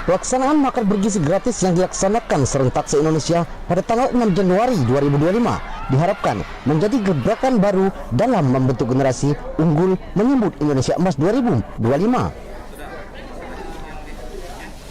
Pelaksanaan makan bergizi gratis yang dilaksanakan serentak se-Indonesia pada tanggal 6 Januari 2025 diharapkan menjadi gebrakan baru dalam membentuk generasi unggul menyambut Indonesia Emas 2025.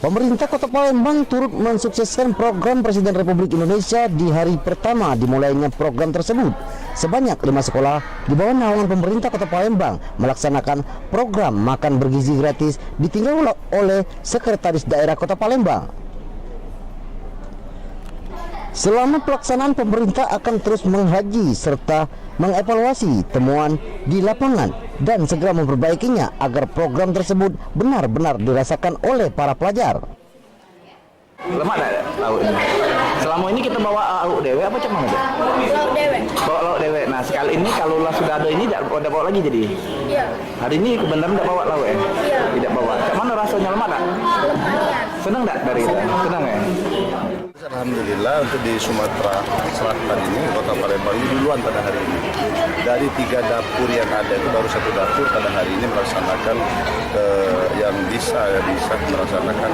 Pemerintah Kota Palembang turut mensukseskan program Presiden Republik Indonesia di hari pertama dimulainya program tersebut. Sebanyak 5 sekolah di bawah naungan pemerintah Kota Palembang melaksanakan program makan bergizi gratis ditinggal oleh Sekretaris Daerah Kota Palembang. Selama pelaksanaan, pemerintah akan terus mengkaji serta mengevaluasi temuan di lapangan dan segera memperbaikinya agar program tersebut benar-benar dirasakan oleh para pelajar. Lemak tak lauk ini? Selama ini kita bawa lauk dewe apa cak mana? Lauk dewe. Bawa lauk dewe. Nah sekali ini kalau sudah ada ini tidak bawa lagi jadi? Iya. Hari ini benar tidak bawa lauk ya? Iya. Tidak bawa. Cak mana rasanya lemak tak? Senang tak dari itu? Senang ya? Alhamdulillah untuk di Sumatera Selatan ini, Kota Palembang ini duluan pada hari ini. Dari 3 dapur yang ada itu baru 1 dapur pada hari ini melaksanakan yang bisa melaksanakan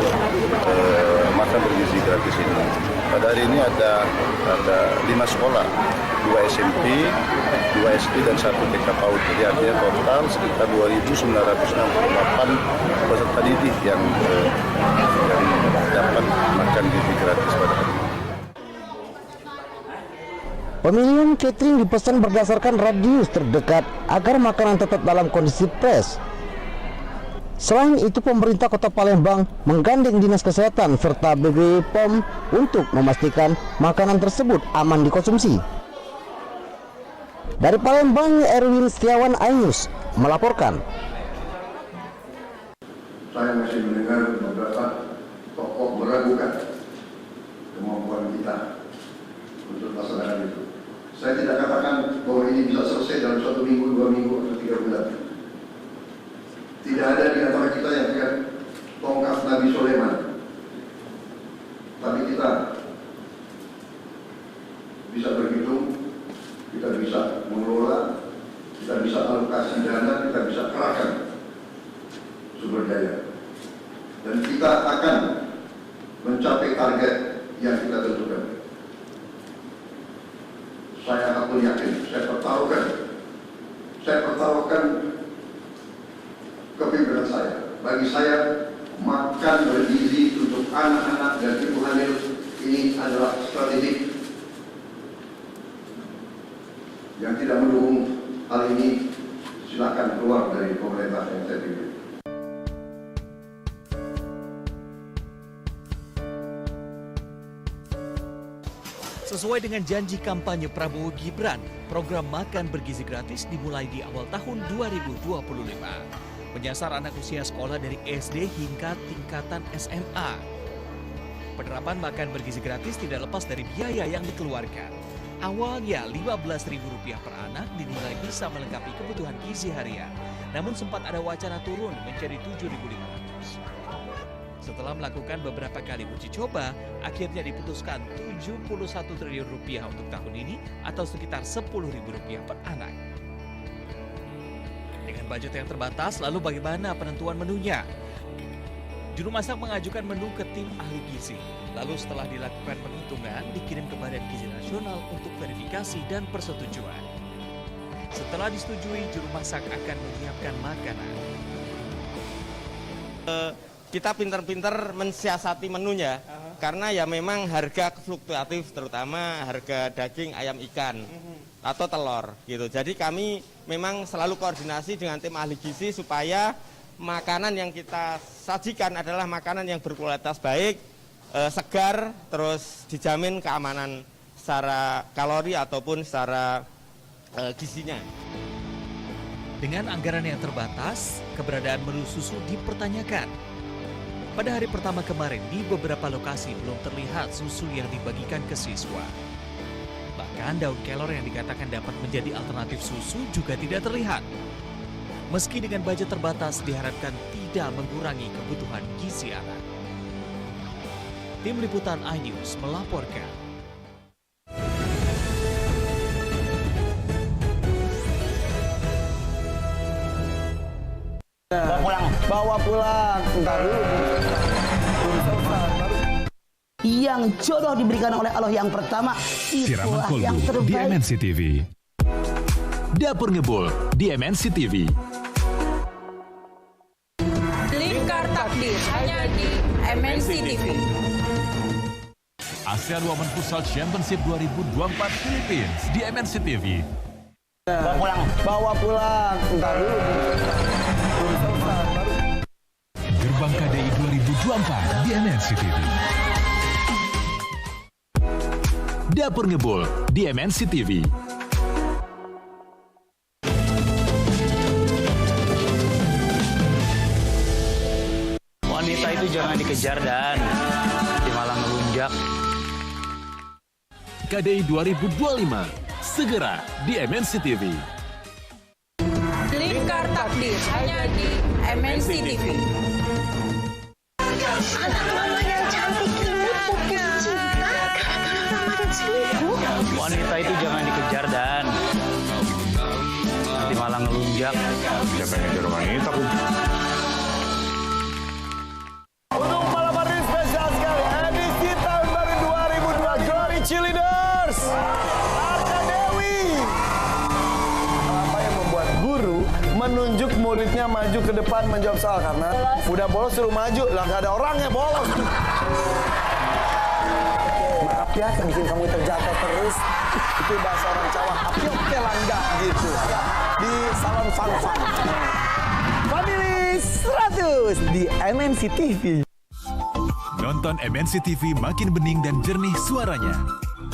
makan bergizi gratis ini. Pada hari ini ada 5 sekolah, 2 SMP, 2 SD dan 1 TK PAUD. Jadi artinya total sekitar 2.968 peserta didik yang dapat makan gizi gratis pada hari ini. Pemilihan catering dipesan berdasarkan radius terdekat agar makanan tetap dalam kondisi fresh. Selain itu, pemerintah Kota Palembang menggandeng Dinas Kesehatan serta BPOM untuk memastikan makanan tersebut aman dikonsumsi. Dari Palembang, Erwin Setiawan, iNews melaporkan. Saya masih mendengar beberapa tokoh meragukan kemampuan kita untuk melaksanakan itu. Saya tidak katakan bahwa ini bisa selesai dalam 1 minggu, 2 minggu, atau 3 bulan. Tidak ada di antara kita yang punya tongkat Nabi Sulaiman. Tapi kita bisa berhitung, kita bisa mengelola, kita bisa alokasi dana, kita bisa kerahkan sumber daya. Dan kita akan mencapai target yang kita tentukan. Saya aku yakin, saya pertaruhkan kepimpinan saya. Bagi saya, makan bergizi untuk anak-anak dan ibu hamil ini adalah strategi. Yang tidak mendukung hal ini, silakan keluar dari pemerintah yang saya pimpin. Sesuai dengan janji kampanye Prabowo Gibran, program makan bergizi gratis dimulai di awal tahun 2025. Menyasar anak usia sekolah dari SD hingga tingkatan SMA. Penerapan makan bergizi gratis tidak lepas dari biaya yang dikeluarkan. Awalnya Rp15.000 per anak dinilai bisa melengkapi kebutuhan gizi harian. Namun sempat ada wacana turun menjadi Rp7.500. Setelah melakukan beberapa kali uji coba, akhirnya diputuskan Rp71 triliun untuk tahun ini atau sekitar Rp10.000 per anak. Dengan budget yang terbatas, lalu bagaimana penentuan menunya? Juru masak mengajukan menu ke tim ahli gizi. Lalu setelah dilakukan penghitungan, dikirim ke Badan Gizi Nasional untuk verifikasi dan persetujuan. Setelah disetujui, juru masak akan menyiapkan makanan. Kita pinter-pinter mensiasati menunya, karena ya memang harga fluktuatif, terutama harga daging, ayam, ikan, atau telur gitu. Jadi kami memang selalu koordinasi dengan tim ahli gizi supaya makanan yang kita sajikan adalah makanan yang berkualitas baik, segar, terus dijamin keamanan secara kalori ataupun secara gizinya. Dengan anggaran yang terbatas, keberadaan menu susu dipertanyakan. Pada hari pertama kemarin, di beberapa lokasi belum terlihat susu yang dibagikan ke siswa. Bahkan daun kelor yang dikatakan dapat menjadi alternatif susu juga tidak terlihat. Meski dengan budget terbatas, diharapkan tidak mengurangi kebutuhan gizi anak. Tim Liputan iNews melaporkan. Bawa pulang, ntar dulu. yang jodoh diberikan oleh Allah yang pertama. Siraman Itulah yang Kolbu di terbaik. MNC TV. Dapur Ngebul di MNC TV. Lingkar Takdir hanya di MNC TV. ASEAN Women Futsal Championship 2024 Philippines di MNC TV. Bawa pulang. Entar dulu. Gerbang KDI 2024 di MNC TV. Dapur Ngebul di MNC TV. Wanita itu jangan dikejar dan malah ngelunjak. KDI 2025 segera di MNC TV. Lingkar Takdir hanya di MNC TV. Anak mama yang cantik ini putus cinta karena kemarin selingkuh. Wanita itu jangan dikejar dan malah ngelunjak. Siapa yang ngejar wanita? Untuk malam hari ini spesial sekali edisi tahun baru 2002 Glory Cheerleaders Arka Dewi. Apa yang membuat guru menunjuk muridnya maju ke depan menjawab soal karena udah bolos suruh maju lah, nggak ada orangnya bolos. Maaf ya, mungkin kamu terjatuh terus. Itu bahasa orang Jawa. Apiok kelangga gitu di salon fun. Family 100 di MNC TV. Nonton MNC TV makin bening dan jernih suaranya.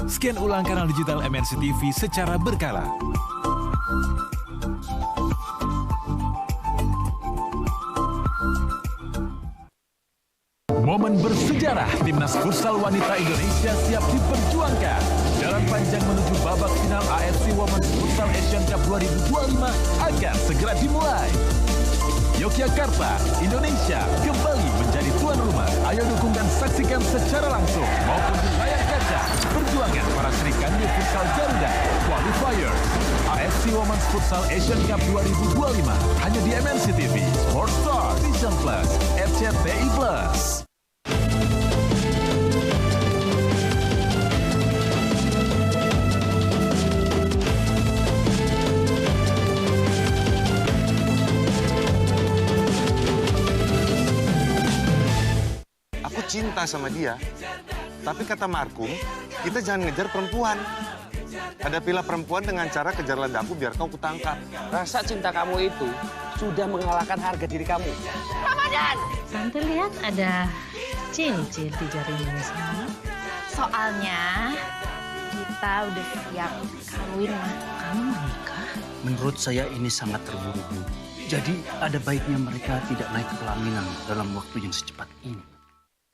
Scan ulang kanal digital MNC TV secara berkala. Momen bersejarah Timnas Futsal Wanita Indonesia siap diperjuangkan. Jalan panjang menuju babak final AFC Women's Futsal Asian Cup 2025 akan segera dimulai. Yogyakarta, Indonesia kembali menjadi tuan rumah. Ayo dukung dan saksikan secara langsung maupun di layar kaca perjuangan para Sri Kandi Futsal Garuda Qualifiers AFC Women's Futsal Asian Cup 2025 hanya di MNC TV, Sportstar, Vision Plus, RCTI Plus. Cinta sama dia, tapi kata Markum, kita jangan ngejar perempuan. Hadapilah perempuan dengan cara kejar ladaku biar kau kutangkap. Rasa cinta kamu itu sudah mengalahkan harga diri kamu. Ramadan! Tante lihat ada cincin di jarinya sana. Soalnya kita udah siap kawin mah. Kamu mau nikah? Menurut saya ini sangat terburu-buru. Jadi ada baiknya mereka tidak naik ke pelaminan dalam waktu yang secepat ini.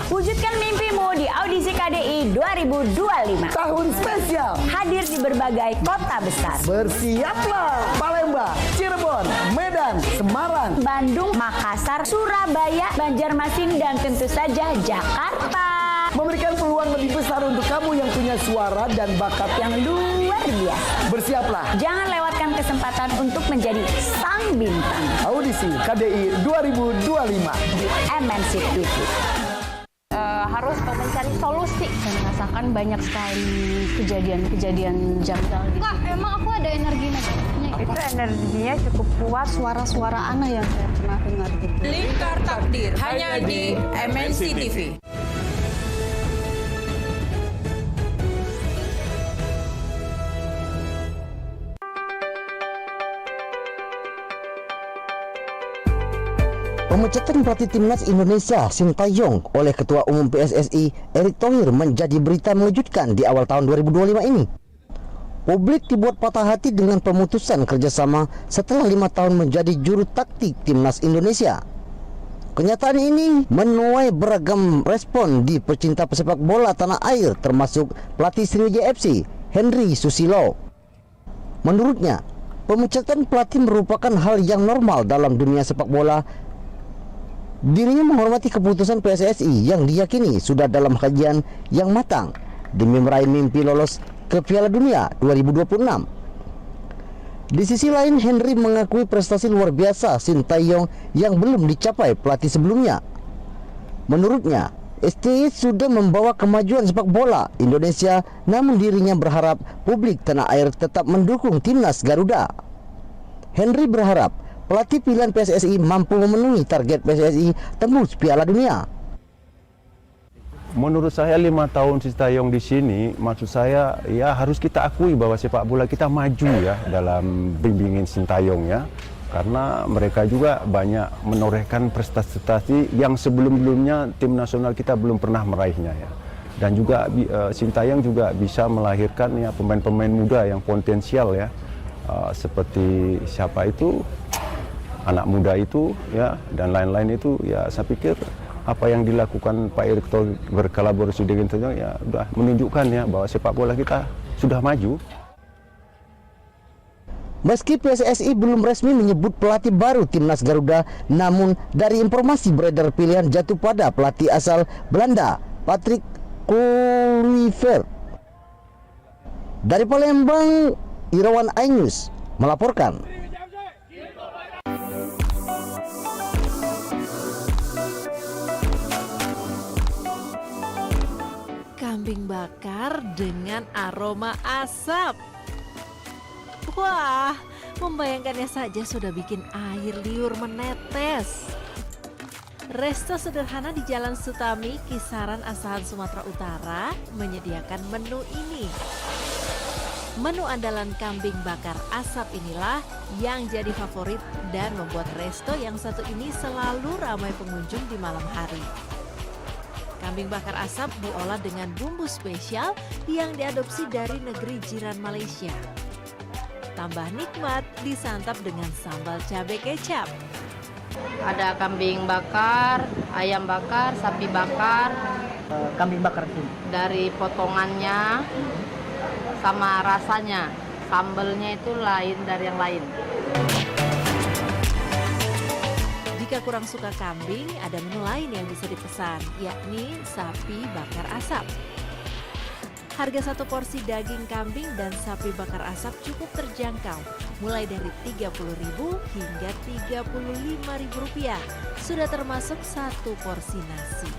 Wujudkan mimpimu di audisi KDI 2025. Tahun spesial. Hadir di berbagai kota besar. Bersiaplah Palembang, Cirebon, Medan, Semarang, Bandung, Makassar, Surabaya, Banjarmasin, dan tentu saja Jakarta. memberikan peluang lebih besar untuk kamu yang punya suara dan bakat yang luar biasa. Bersiaplah. Jangan lewatkan kesempatan untuk menjadi sang bintang. Audisi KDI 2025 di MNC TV. Harus mencari solusi. Saya merasakan banyak sekali kejadian-kejadian janggal. Kak, emang aku ada energi negatifnya? Itu energinya cukup kuat, suara-suara aneh yang saya pernah dengar gitu. Lingkar Takdir hanya di MNC TV. Pemecatan pelatih timnas Indonesia Sintayong oleh Ketua Umum PSSI Erick Thohir menjadi berita mengejutkan di awal tahun 2025 ini. Publik dibuat patah hati dengan pemutusan kerjasama setelah 5 tahun menjadi juru taktik timnas Indonesia. Kenyataan ini menuai beragam respon di pecinta pesepak bola tanah air, termasuk pelatih Sriwijaya FC Henry Susilo. Menurutnya, pemecatan pelatih merupakan hal yang normal dalam dunia sepak bola. Dirinya menghormati keputusan PSSI yang diyakini sudah dalam kajian yang matang demi meraih mimpi lolos ke Piala Dunia 2026. Di sisi lain, Henry mengakui prestasi luar biasa Sintayong yang belum dicapai pelatih sebelumnya. Menurutnya, STY sudah membawa kemajuan sepak bola Indonesia, namun dirinya berharap publik tanah air tetap mendukung timnas Garuda. Henry berharap pelatih pilihan PSSI mampu memenuhi target PSSI tembus Piala Dunia. Menurut saya 5 tahun Sintayong di sini, maksud saya ya harus kita akui bahwa sepak bola kita maju ya dalam bimbingan Sintayong ya. Karena mereka juga banyak menorehkan prestasi yang sebelum-sebelumnya tim nasional kita belum pernah meraihnya ya. Dan juga Sintayong juga bisa melahirkan ya pemain-pemain muda yang potensial ya. Seperti siapa itu, anak muda itu ya, dan lain-lain itu ya, saya pikir apa yang dilakukan Pak Erick Thohir berkolaborasi dengan Sintayong ya sudah menunjukkan ya bahwa sepak bola kita sudah maju. Meski PSSI belum resmi menyebut pelatih baru timnas Garuda, namun dari informasi beredar pilihan jatuh pada pelatih asal Belanda, Patrick Kluivert. Dari Palembang, Irawan Ainus melaporkan. Kambing bakar dengan aroma asap. Wah, membayangkannya saja sudah bikin air liur menetes. Resto sederhana di Jalan Sutami, Kisaran, Asahan, Sumatera Utara menyediakan menu ini. Menu andalan kambing bakar asap inilah yang jadi favorit dan membuat resto yang satu ini selalu ramai pengunjung di malam hari. Kambing bakar asap diolah dengan bumbu spesial yang diadopsi dari negeri jiran Malaysia. Tambah nikmat disantap dengan sambal cabai kecap. Ada kambing bakar, ayam bakar, sapi bakar. Kambing bakar itu? Dari potongannya sama rasanya. Sambalnya itu lain dari yang lain. Jika kurang suka kambing, ada menu lain yang bisa dipesan, yakni sapi bakar asap. Harga satu porsi daging kambing dan sapi bakar asap cukup terjangkau, mulai dari Rp30.000 hingga Rp35.000. Sudah termasuk satu porsi nasi.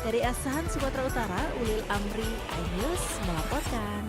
Dari Asahan, Sumatera Utara, Ulil Amri Ainus melaporkan.